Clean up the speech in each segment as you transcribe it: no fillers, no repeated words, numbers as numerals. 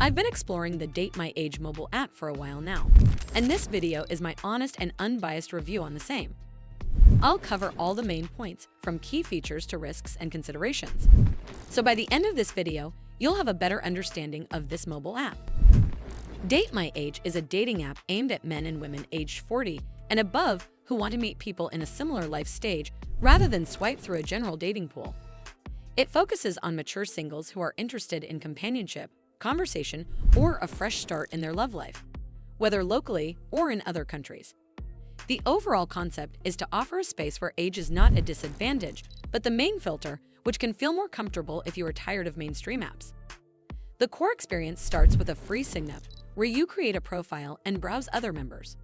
I've been exploring the DateMyAge mobile app for a while now, and this video is my honest and unbiased review on the same. I'll cover all the main points, from key features to risks and considerations. So by the end of this video, you'll have a better understanding of this mobile app. DateMyAge is a dating app aimed at men and women aged 40 and above who want to meet people in a similar life stage rather than swipe through a general dating pool. It focuses on mature singles who are interested in companionship, conversation, or a fresh start in their love life, whether locally or in other countries. The overall concept is to offer a space where age is not a disadvantage, but the main filter, which can feel more comfortable if you are tired of mainstream apps. The core experience starts with a free sign-up, where you create a profile and browse other members.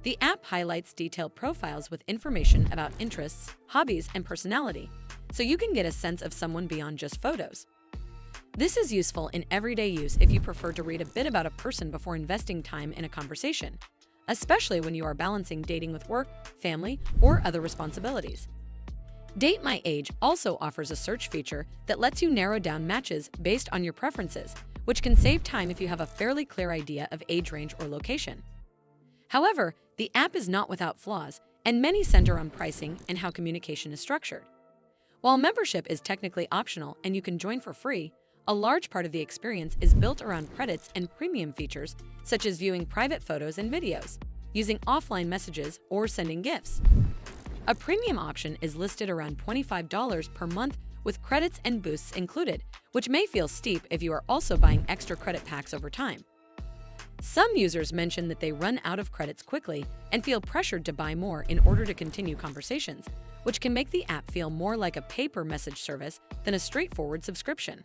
The app highlights detailed profiles with information about interests, hobbies, and personality, so you can get a sense of someone beyond just photos. This is useful in everyday use if you prefer to read a bit about a person before investing time in a conversation, especially when you are balancing dating with work, family, or other responsibilities. DateMyAge also offers a search feature that lets you narrow down matches based on your preferences, which can save time if you have a fairly clear idea of age range or location. However, the app is not without flaws, and many center on pricing and how communication is structured. While membership is technically optional and you can join for free, a large part of the experience is built around credits and premium features, such as viewing private photos and videos, using offline messages, or sending gifts. A premium option is listed around $25 per month with credits and boosts included, which may feel steep if you are also buying extra credit packs over time. Some users mention that they run out of credits quickly and feel pressured to buy more in order to continue conversations, which can make the app feel more like a pay-per-message service than a straightforward subscription.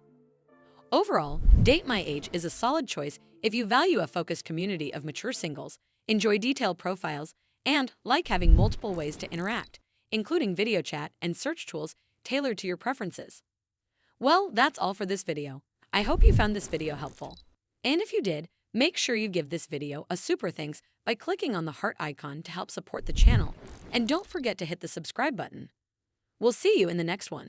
Overall, DateMyAge is a solid choice if you value a focused community of mature singles, enjoy detailed profiles, and like having multiple ways to interact, including video chat and search tools tailored to your preferences. Well, that's all for this video. I hope you found this video helpful. And if you did, make sure you give this video a super thanks by clicking on the heart icon to help support the channel, and don't forget to hit the subscribe button. We'll see you in the next one.